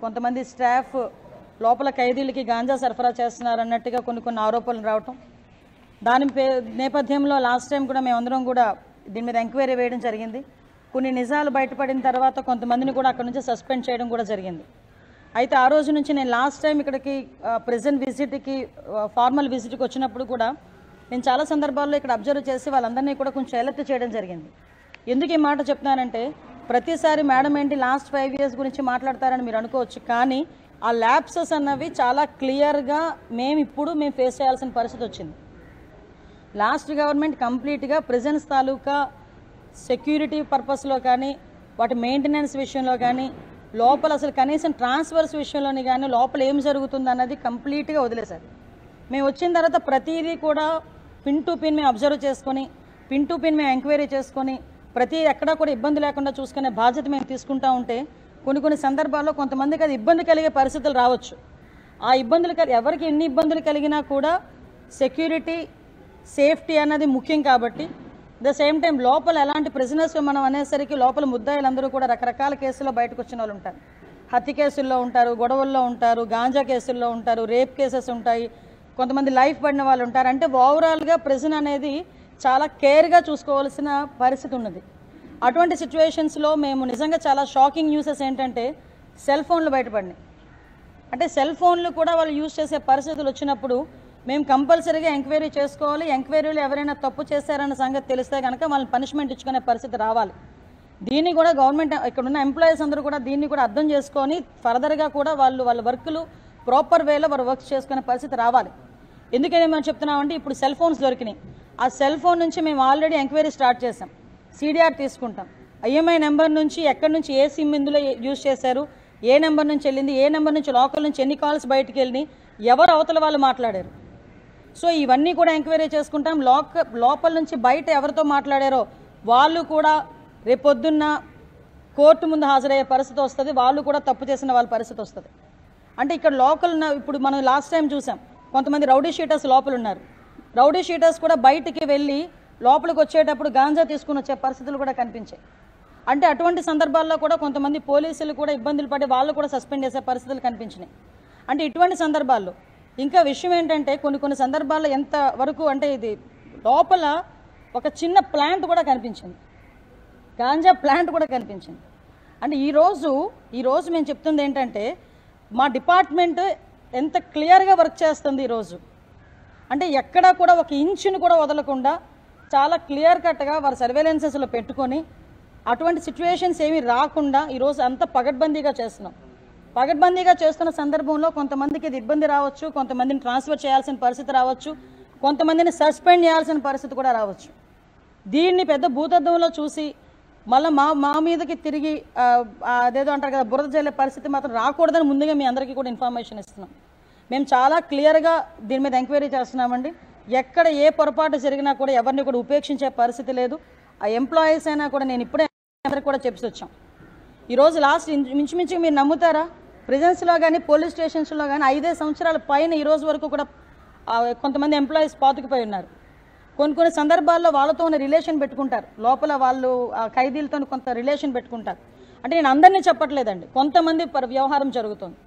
కొంతమంది స్టాఫ్ లోపల ఖైదీలకి గాంజా సరఫరా చేస్తున్నారు అన్నట్టుగా కొన్ని ఆరోపణలు రావటం, దాని నేపథ్యంలో లాస్ట్ టైం కూడా మేమందరం కూడా దీని మీద ఎంక్వైరీ వేయడం జరిగింది. కొన్ని నిజాలు బయటపడిన తర్వాత కొంతమందిని కూడా అక్కడ నుంచి సస్పెండ్ చేయడం కూడా జరిగింది. అయితే ఆ రోజు నుంచి నేను లాస్ట్ టైం ఇక్కడికి ప్రెజెంట్ విజిట్కి ఫార్మల్ విజిట్కి వచ్చినప్పుడు కూడా నేను చాలా సందర్భాల్లో ఇక్కడ అబ్జర్వ్ చేసి వాళ్ళందరినీ కూడా కొంచెం ఎలర్ట్ చేయడం జరిగింది. ఎందుకు ఈ మాట చెప్తున్నానంటే, ప్రతిసారి మేడం ఏంటి లాస్ట్ 5 years గురించి మాట్లాడతారని మీరు అనుకోవచ్చు, కానీ ఆ ల్యాప్సెస్ అన్నవి చాలా క్లియర్గా మేము ఫేస్ చేయాల్సిన పరిస్థితి వచ్చింది. లాస్ట్ గవర్నమెంట్ కంప్లీట్గా ప్రిజన్స్ తాలూకా సెక్యూరిటీ పర్పస్లో కానీ, వాటి మెయింటెనెన్స్ విషయంలో కానీ, లోపల అసలు కనీసం ట్రాన్స్ఫర్స్ విషయంలోని కానీ లోపల ఏం జరుగుతుంది అన్నది కంప్లీట్గా వదిలేశారు. మేము వచ్చిన తర్వాత ప్రతిదీ కూడా పిన్ టు పిన్ మేము అబ్జర్వ్ చేసుకొని, పిన్ టు పిన్ మేము ఎంక్వైరీ చేసుకొని, ప్రతి ఎక్కడా కూడా ఇబ్బంది లేకుండా చూసుకునే బాధ్యత మేము తీసుకుంటూ ఉంటే కొన్ని సందర్భాల్లో కొంతమందికి అది ఇబ్బంది కలిగే పరిస్థితులు రావచ్చు. ఆ ఇబ్బందులు ఎవరికి ఎన్ని ఇబ్బందులు కలిగినా కూడా సెక్యూరిటీ సేఫ్టీ అన్నది ముఖ్యం. కాబట్టి ద సేమ్ టైం లోపల ఎలాంటి ప్రిజనర్స్ మనం అనేసరికి లోపల ముద్దాయిలందరూ కూడా రకరకాల కేసుల్లో బయటకు వచ్చిన వాళ్ళు ఉంటారు. హత్య కేసుల్లో ఉంటారు, గొడవల్లో ఉంటారు, గాంజా కేసుల్లో ఉంటారు, రేప్ కేసెస్ ఉంటాయి, కొంతమంది లైఫ్ పడిన వాళ్ళు ఉంటారు. అంటే ఓవరాల్గా ప్రిజన్ అనేది చాలా కేర్గా చూసుకోవాల్సిన పరిస్థితి ఉన్నది. అటువంటి సిచ్యువేషన్స్లో మేము నిజంగా చాలా షాకింగ్ న్యూసెస్ ఏంటంటే సెల్ ఫోన్లు బయటపడినాయి. అంటే సెల్ ఫోన్లు కూడా వాళ్ళు యూజ్ చేసే పరిస్థితులు వచ్చినప్పుడు మేము కంపల్సరీగా ఎంక్వైరీ చేసుకోవాలి. ఎంక్వైరీలో ఎవరైనా తప్పు చేశారన్న సంగతి తెలిస్తే కనుక వాళ్ళని పనిష్మెంట్ ఇచ్చుకునే పరిస్థితి రావాలి. దీన్ని కూడా గవర్నమెంట్ ఇక్కడ ఉన్న ఎంప్లాయీస్ అందరూ కూడా దీన్ని కూడా అర్థం చేసుకొని ఫర్దర్గా కూడా వాళ్ళ వర్క్లు ప్రాపర్ వేలో వారు వర్క్ చేసుకునే పరిస్థితి రావాలి. ఎందుకని మేము చెప్తున్నామంటే, ఇప్పుడు సెల్ ఫోన్స్ దొరికినాయి. ఆ సెల్ ఫోన్ నుంచి మేము ఆల్రెడీ ఎంక్వైరీ స్టార్ట్ చేసాం. సిడిఆర్ తీసుకుంటాం. ఐఎంఐ నెంబర్ నుంచి ఎక్కడి నుంచి ఏ సిమ్ ఇందులో యూజ్ చేశారు, ఏ నెంబర్ నుంచి వెళ్ళింది, ఏ నెంబర్ నుంచి లోకల్ నుంచి ఎన్ని కాల్స్ బయటికి వెళ్ళినాయి, ఎవరు అవతల వాళ్ళు మాట్లాడారు. సో ఇవన్నీ కూడా ఎంక్వైరీ చేసుకుంటాం. లోపల నుంచి బయట ఎవరితో మాట్లాడారో వాళ్ళు కూడా రేపొద్దున్న కోర్టు ముందు హాజరయ్యే పరిస్థితి వస్తుంది. వాళ్ళు కూడా తప్పు చేసిన వాళ్ళ పరిస్థితి వస్తుంది. అంటే ఇక్కడ లోకల్ ఇప్పుడు మనం లాస్ట్ టైం చూసాం, కొంతమంది రౌడీ షీటర్స్ లోపల ఉన్నారు. రౌడీ షీటర్స్ కూడా బయటికి వెళ్ళి లోపలికి వచ్చేటప్పుడు గాంజా తీసుకుని వచ్చే పరిస్థితులు కూడా కనిపించాయి. అంటే అటువంటి సందర్భాల్లో కూడా కొంతమంది పోలీసులు కూడా ఇబ్బందులు పడి వాళ్ళు కూడా సస్పెండ్ చేసే పరిస్థితులు కనిపించినాయి. అంటే ఇటువంటి సందర్భాల్లో ఇంకా విషయం ఏంటంటే, కొన్ని సందర్భాల్లో ఎంత వరకు అంటే ఇది లోపల ఒక చిన్న ప్లాంట్ కూడా కనిపించింది, గాంజా ప్లాంట్ కూడా కనిపించింది. అంటే ఈరోజు మేము చెప్తుంది ఏంటంటే, మా డిపార్ట్మెంట్ ఎంత క్లియర్గా వర్క్ చేస్తుంది ఈరోజు. అంటే ఎక్కడా కూడా ఒక ఇంచుని కూడా వదలకుండా చాలా క్లియర్ కట్గా వారి సర్వేలెన్సెస్లో పెట్టుకొని అటువంటి సిచ్యువేషన్స్ ఏమీ రాకుండా ఈరోజు అంత పగడ్బందీగా చేస్తున్నాం. పగడ్బందీగా చేస్తున్న సందర్భంలో కొంతమందికి ఇది ఇబ్బంది రావచ్చు, కొంతమందిని ట్రాన్స్ఫర్ చేయాల్సిన పరిస్థితి రావచ్చు, కొంతమందిని సస్పెండ్ చేయాల్సిన పరిస్థితి కూడా రావచ్చు. దీన్ని పెద్ద భూతద్దంలో చూసి మళ్ళీ మా మీదకి తిరిగి అదేదో అంటారు కదా బురద జల్లే పరిస్థితి మాత్రం రాకూడదని ముందుగా మీ అందరికీ కూడా ఇన్ఫర్మేషన్ ఇస్తున్నాం. మేము చాలా క్లియర్గా దీని మీద ఎంక్వైరీ చేస్తున్నామండి. ఎక్కడ ఏ పొరపాటు జరిగినా కూడా ఎవరిని కూడా ఉపేక్షించే పరిస్థితి లేదు. ఆ ఎంప్లాయీస్ అయినా కూడా నేను ఇప్పుడే అందరికి కూడా చెప్పి వచ్చాం. ఈరోజు లాస్ట్ మించుమించు మీరు నమ్ముతారా, ప్రిజన్స్లో కానీ పోలీస్ స్టేషన్స్లో కానీ 5 సంవత్సరాల పైన ఈరోజు వరకు కూడా కొంతమంది ఎంప్లాయీస్ పాతుకుపోయి ఉన్నారు. కొన్ని సందర్భాల్లో వాళ్ళతో ఉన్న రిలేషన్ పెట్టుకుంటారు, లోపల వాళ్ళు ఖైదీలతో కొంత రిలేషన్ పెట్టుకుంటారు. అంటే నేను అందరినీ చెప్పట్లేదండి, కొంతమంది వ్యవహారం జరుగుతుంది.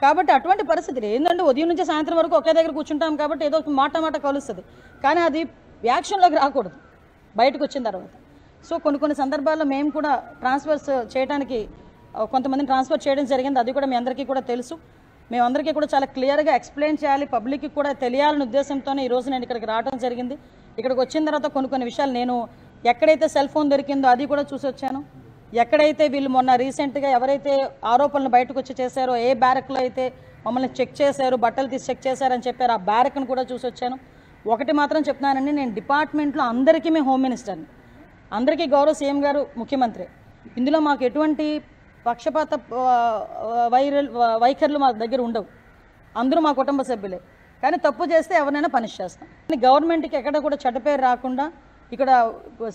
కాబట్టి అటువంటి పరిస్థితులు ఏంటంటే ఉదయం నుంచి సాయంత్రం వరకు ఒకే దగ్గర కూర్చుంటాం కాబట్టి ఏదో మాట కలుస్తుంది, కానీ అది యాక్షన్లోకి రాకూడదు బయటకు వచ్చిన తర్వాత. సో కొన్ని సందర్భాల్లో మేము కూడా ట్రాన్స్ఫర్స్ చేయడానికి కొంతమందిని ట్రాన్స్ఫర్ చేయడం జరిగింది. అది కూడా మీ అందరికీ కూడా తెలుసు. మేమందరికీ కూడా చాలా క్లియర్గా ఎక్స్ప్లెయిన్ చేయాలి, పబ్లిక్కి కూడా తెలియాలనే ఉద్దేశంతోనే ఈరోజు నేను ఇక్కడికి రావడం జరిగింది. ఇక్కడికి వచ్చిన తర్వాత కొన్ని విషయాలు నేను ఎక్కడైతే సెల్ ఫోన్ దొరికిందో అది కూడా చూసి వచ్చాను. ఎక్కడైతే వీళ్ళు మొన్న రీసెంట్గా ఎవరైతే ఆరోపణలు బయటకు వచ్చి చేశారో, ఏ బ్యారక్లో అయితే మమ్మల్ని చెక్ చేశారు, బట్టలు తీసి చెక్ చేశారని చెప్పారు, ఆ బ్యారక్ను కూడా చూసి వచ్చాను. ఒకటి మాత్రం చెప్తున్నానండి, నేను డిపార్ట్మెంట్లో అందరికీ మేము హోమ్ మినిస్టర్ని, అందరికీ గౌరవ సీఎం గారు ముఖ్యమంత్రి. ఇందులో మాకు ఎటువంటి పక్షపాత వైఖరులు మా దగ్గర ఉండవు. అందరూ మా కుటుంబ సభ్యులే. కానీ తప్పు చేస్తే ఎవరినైనా పనిష్ చేస్తాం. గవర్నమెంట్కి ఎక్కడ కూడా చెడ్డ పేరు రాకుండా, ఇక్కడ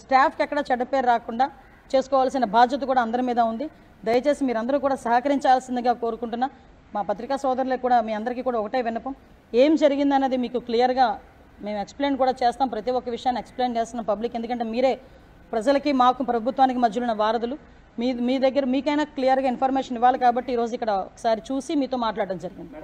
స్టాఫ్కి ఎక్కడ చెడ్డ పేరు రాకుండా చేసుకోవాల్సిన బాధ్యత కూడా అందరి మీద ఉంది. దయచేసి మీరందరూ కూడా సహకరించాల్సిందిగా కోరుకుంటున్నా. మా పత్రికా సోదరులకు కూడా మీ అందరికీ కూడా ఒకటే విన్నపం, ఏం జరిగిందన్నది మీకు క్లియర్గా మేము ఎక్స్ప్లెయిన్ కూడా చేస్తాం. ప్రతి ఒక్క విషయాన్ని ఎక్స్ప్లెయిన్ చేస్తున్నాం పబ్లిక్, ఎందుకంటే మీరే ప్రజలకి మాకు ప్రభుత్వానికి మధ్యలో ఉన్న వారధులు. మీ దగ్గర మీకైనా క్లియర్గా ఇన్ఫర్మేషన్ ఇవ్వాలి కాబట్టి ఈరోజు ఇక్కడ ఒకసారి చూసి మీతో మాట్లాడడం జరిగింది.